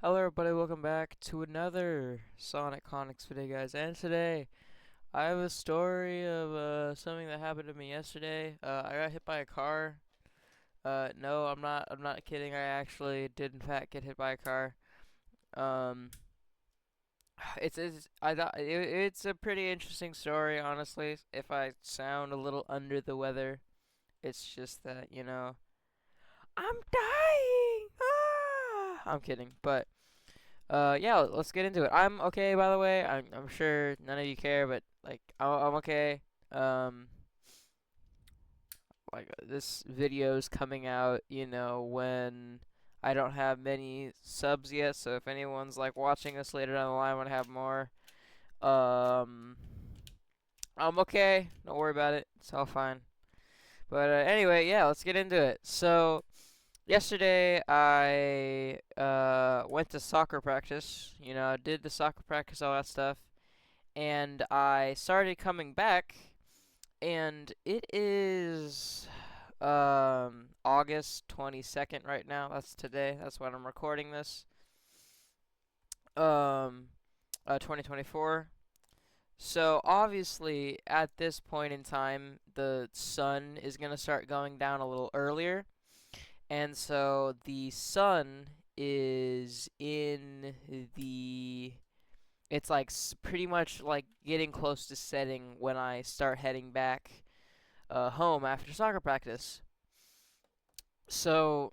Hello everybody, welcome back to another Sonic Comics video, guys. And today, I have a story of something that happened to me yesterday. I got hit by a car. No, I'm not kidding. I actually did in fact get hit by a car. Um, it's a pretty interesting story, honestly. If I sound a little under the weather, it's just that, I'm dying. I'm kidding, but yeah, let's get into it. I'm okay, by the way. I'm sure none of you care, but like I'm okay. Um, this video's coming out, when I don't have many subs yet. So if anyone's like watching this later down the line, want to have more, um, I'm okay. Don't worry about it. It's all fine. But anyway, yeah, let's get into it. So yesterday I went to soccer practice. I did the soccer practice, all that stuff. And I started coming back, and it is August 22nd right now. That's today. That's when I'm recording this. 2024. So obviously at this point in time, the sun is going to start going down a little earlier. And so the sun is in the it's like pretty much like getting close to setting when I start heading back home after soccer practice. So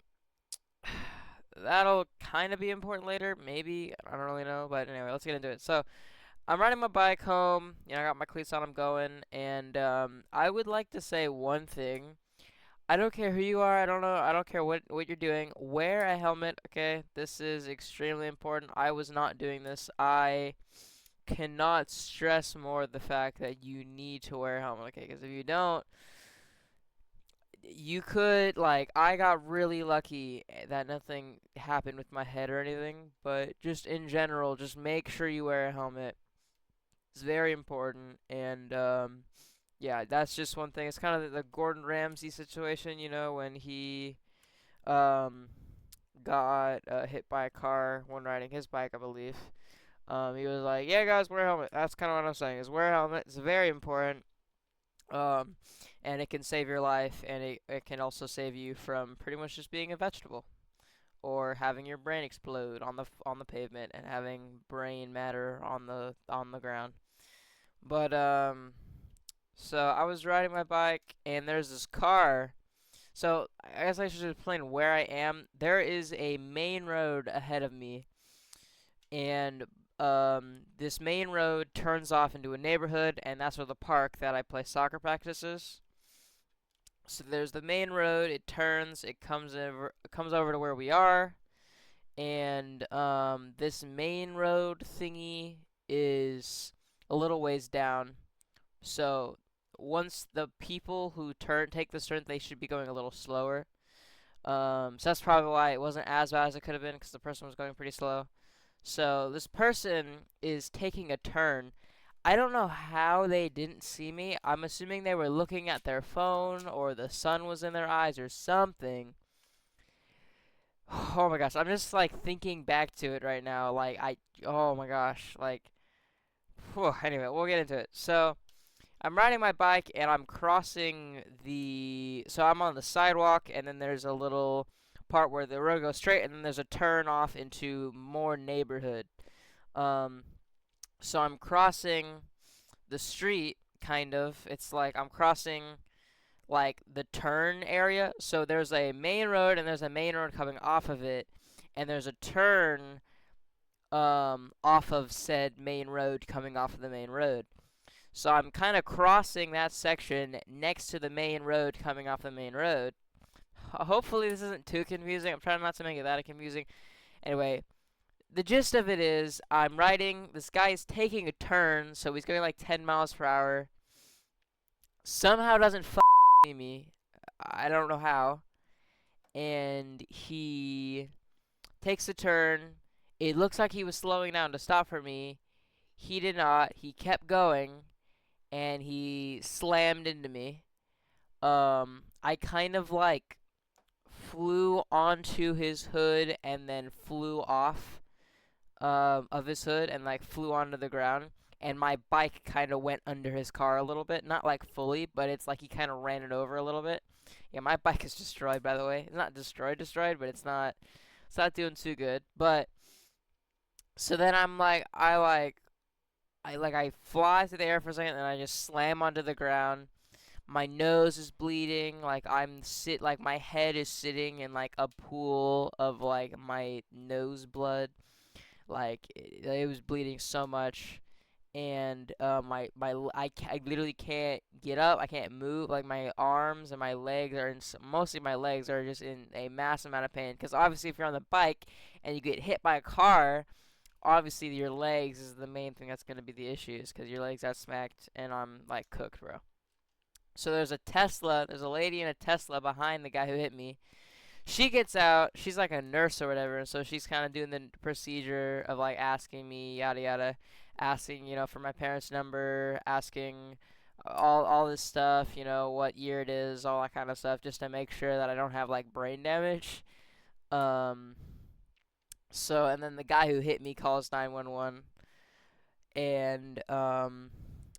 that'll kind of be important later, maybe. I don't really know, but anyway, let's get into it. So I'm riding my bike home. I got my cleats on. I'm going, and I would like to say one thing. I don't care who you are. I don't know. I don't care what you're doing. Wear a helmet. Okay, this is extremely important. I was not doing this. I cannot stress more the fact that you need to wear a helmet, okay? Because if you don't, you could, like, I got really lucky that nothing happened with my head or anything, but just in general, just make sure you wear a helmet. It's very important, and, yeah, that's just one thing. It's kind of the Gordon Ramsay situation, when he, um, got hit by a car when riding his bike, I believe. He was like, "Yeah, guys, wear a helmet." That's kind of what I'm saying. Is wear a helmet. It's very important. Um, and it can save your life, and it can also save you from pretty much just being a vegetable or having your brain explode on the pavement and having brain matter on the ground. But so I was riding my bike, and there's this car. So I guess I should explain where I am. There is a main road ahead of me, and this main road turns off into a neighborhood, and that's where the park that I play soccer practice is. So there's the main road. It turns. It comes over to where we are, and this main road thingy is a little ways down. So once the people who take this turn, they should be going a little slower. So that's probably why it wasn't as bad as it could have been because the person was going pretty slow. So this person is taking a turn. I don't know how they didn't see me. I'm assuming they were looking at their phone or the sun was in their eyes or something. Oh my gosh, I'm just like thinking back to it right now. Oh my gosh, whew. Anyway, we'll get into it. So I'm riding my bike and I'm crossing so I'm on the sidewalk, and then there's a little part where the road goes straight, and then there's a turn off into more neighborhood. Um, so I'm crossing the street, kind of. It's like I'm crossing like the turn area. So there's a main road and there's a main road coming off of it, and there's a turn off of said main road coming off of the main road. So I'm kind of crossing that section next to the main road coming off the main road. Hopefully this isn't too confusing. I'm trying not to make it that confusing. Anyway, the gist of it is I'm riding. This guy is taking a turn, so he's going like 10 miles per hour. Somehow doesn't see me. I don't know how. And he takes a turn. It looks like he was slowing down to stop for me. He did not. He kept going, and he slammed into me. I kind of like flew onto his hood and then flew off. of his hood and like flew onto the ground. And my bike kind of went under his car a little bit, not like fully, but it's like he kind of ran it over a little bit. Yeah, my bike is destroyed, by the way. It's not destroyed, but it's not doing too good. But so then I fly through the air for a second, and I just slam onto the ground. My nose is bleeding, like my head is sitting in like a pool of like my nose blood. Like it was bleeding so much, and I literally can't get up. I can't move. Like my arms and my legs are mostly my legs are just in a massive amount of pain. Because obviously, if you're on the bike and you get hit by a car, obviously your legs is the main thing that's gonna be the issues. Because your legs got smacked, and I'm like cooked, bro. So there's a Tesla. There's a lady in a Tesla behind the guy who hit me. She gets out. She's like a nurse or whatever, and so she's kind of doing the procedure of like asking me yada yada, asking for my parents' number, asking all this stuff, what year it is, all that kind of stuff, just to make sure that I don't have like brain damage. Um. So and then the guy who hit me calls 911, and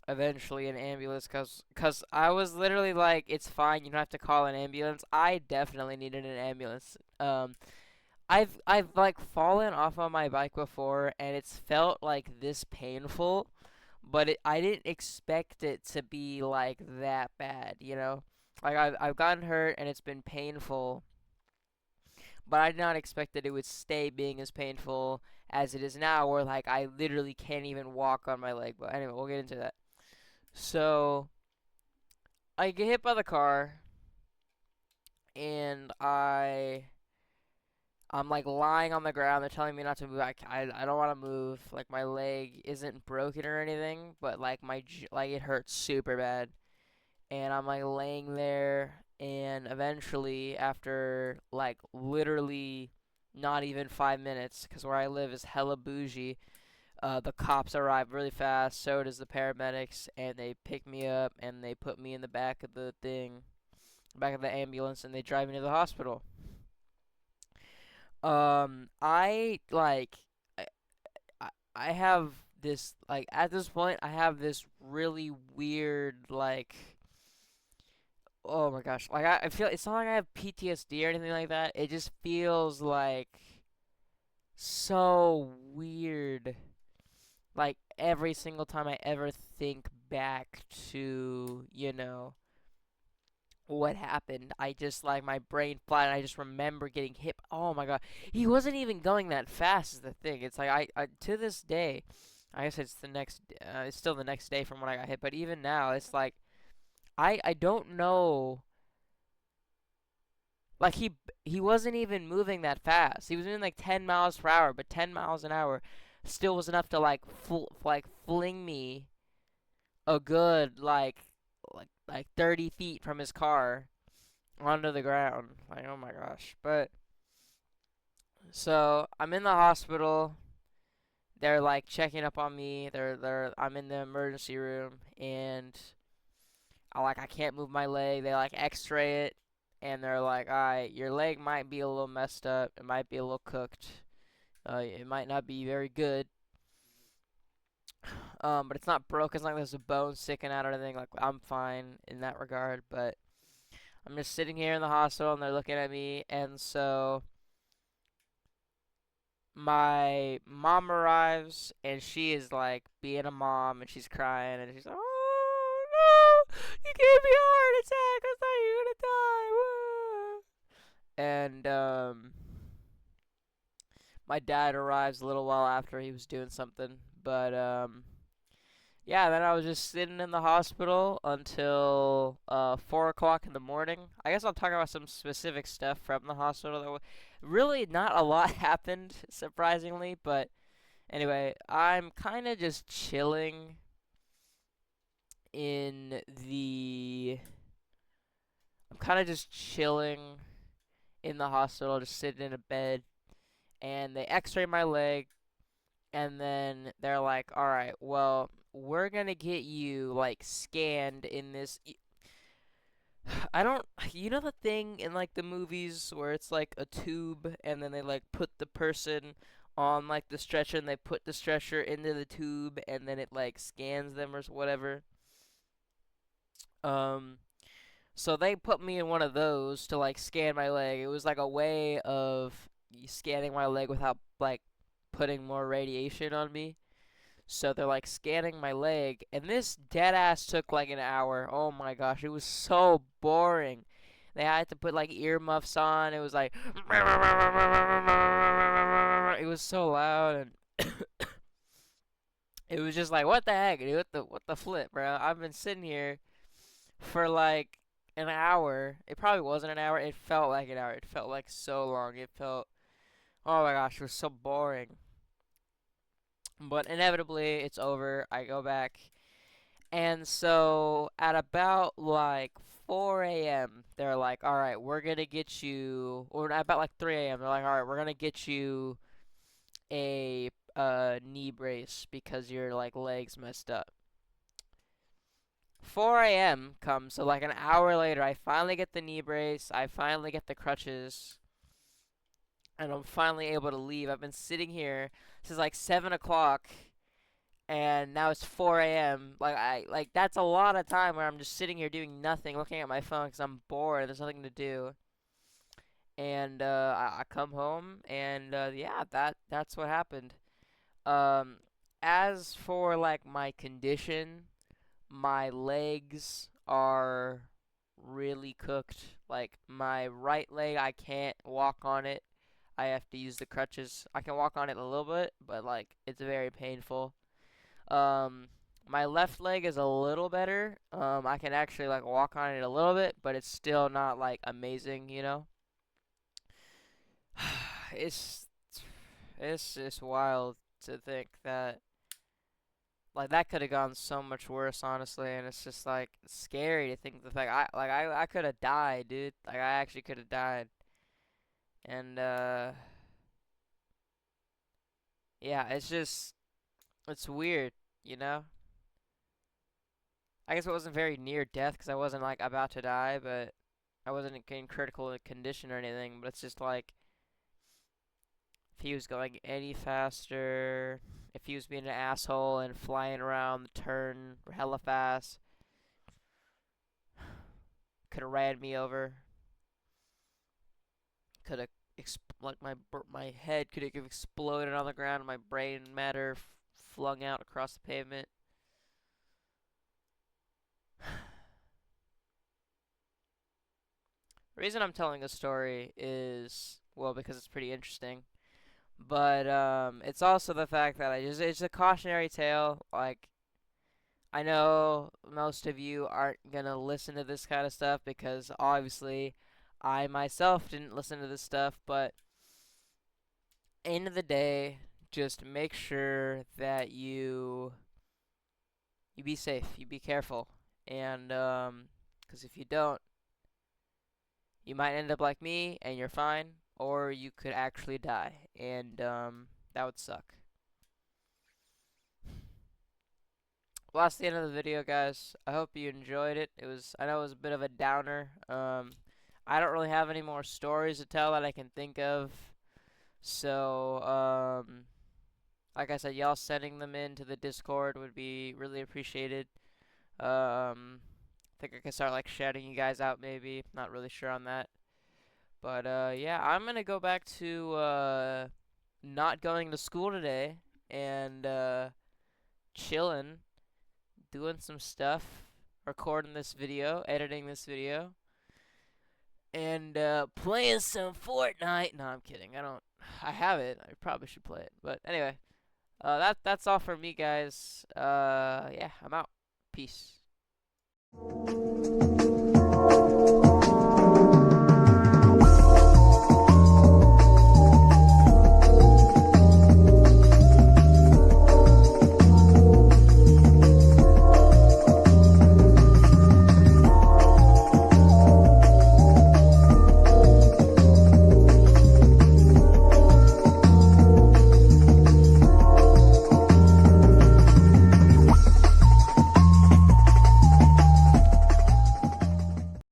eventually an ambulance, cause I was literally like, it's fine, you don't have to call an ambulance. I definitely needed an ambulance. I've like fallen off on my bike before, and it's felt like this painful, but I didn't expect it to be like that bad, you know? Like I've gotten hurt and it's been painful, but I did not expect that it would stay being as painful as it is now, where like I literally can't even walk on my leg. But anyway, we'll get into that. So I get hit by the car, and I'm like lying on the ground. They're telling me not to move. I don't want to move. Like my leg isn't broken or anything, but like like it hurts super bad. And I'm like laying there, and eventually, after like literally not even 5 minutes, because where I live is hella bougie, the cops arrive really fast. So does the paramedics, and they pick me up and they put me in the back of the ambulance, and they drive me to the hospital. I like I I have this like at this point I have this really weird like, oh my gosh, like I feel it's not like I have PTSD or anything like that. It just feels like so weird. Like every single time I ever think back to, what happened, I just like my brain flat and I just remember getting hit. Oh my god. He wasn't even going that fast is the thing. It's like I to this day, I guess it's still the next day from when I got hit, but even now it's like I don't know. Like he wasn't even moving that fast. He was moving like 10 miles per hour, but 10 miles an hour still was enough to like fling me a good like 30 feet from his car onto the ground. Like, oh my gosh. But so I'm in the hospital. They're like checking up on me. I'm in the emergency room, and I can't move my leg. They like X-ray it, and they're like, "All right, your leg might be a little messed up. It might be a little cooked. It might not be very good. But it's not broken. It's not like there's a bone sticking out or anything. Like I'm fine in that regard. But I'm just sitting here in the hospital, and they're looking at me, and so my mom arrives, and she is like being a mom, and she's crying, and she's like, "Oh no, you gave me a heart attack. I thought you were gonna die." Whoa. And my dad arrives a little while after. He was doing something, but yeah, then I was just sitting in the hospital until 4 o'clock in the morning. I guess I'll talk about some specific stuff from the hospital. Really, not a lot happened, surprisingly, but anyway, in the. I'm kind of just chilling in the hospital, just sitting in a bed, and they X-ray my leg, and then they're like, "All right, well, we're gonna get you like scanned in this." I don't, the thing in like the movies where it's like a tube, and then they like put the person on like the stretcher, and they put the stretcher into the tube, and then it like scans them or whatever. Um, so they put me in one of those to like scan my leg. It was like a way of scanning my leg without like putting more radiation on me. So they're like scanning my leg, and this dead ass took like an hour. Oh my gosh, it was so boring. They had to put like earmuffs on. It was like it was so loud, and it was just like, what the heck, dude? What the flip, bro? I've been sitting here for like an hour. It probably wasn't an hour. It felt like an hour. It felt like so long. It felt, oh my gosh, it was so boring. But inevitably, it's over. I go back. And so at about like 4 a.m., they're like, all right, we're going to get you, or about like 3 a.m., they're like, all right, we're going to get you a knee brace because your like legs messed up. 4 a.m. comes, so like an hour later, I finally get the knee brace. I finally get the crutches, and I'm finally able to leave. I've been sitting here since like 7 o'clock, and now it's 4 a.m. Like that's a lot of time where I'm just sitting here doing nothing, looking at my phone because I'm bored. There's nothing to do, and I come home, and yeah, that's what happened. Um, as for like my condition, my legs are really cooked. Like my right leg, I can't walk on it. I have to use the crutches. I can walk on it a little bit, but like it's very painful. Um, my left leg is a little better. I can actually like walk on it a little bit, but it's still not like amazing, you know. It's it's just wild to think that like that could have gone so much worse, honestly, and it's just like scary to think the fact I could have died, dude. Like I actually could have died, and yeah, it's weird, you know. I guess it wasn't very near death because I wasn't like about to die, but I wasn't in critical condition or anything. But it's just like if he was going any faster, if he was being an asshole and flying around the turn hella fast, could have ran me over. Could have like my head could have exploded on the ground, and my brain matter flung out across the pavement. The reason I'm telling this story is, well, because it's pretty interesting, but it's also the fact that it's a cautionary tale. Like I know most of you aren't gonna listen to this kind of stuff because obviously I myself didn't listen to this stuff, but end of the day, just make sure that you be safe, you be careful, and 'cause if you don't, you might end up like me and you're fine, or you could actually die, and that would suck. Well, that's the end of the video, guys. I hope you enjoyed it. I know it was a bit of a downer. I don't really have any more stories to tell that I can think of, so like I said, y'all sending them into the Discord would be really appreciated. I think I can start like shouting you guys out maybe. Not really sure on that. But yeah, I'm gonna go back to not going to school today and chilling, doing some stuff, recording this video, editing this video, and playing some Fortnite. No, I'm kidding. I don't. I have it. I probably should play it. But anyway, that's all for me, guys. Yeah, I'm out. Peace.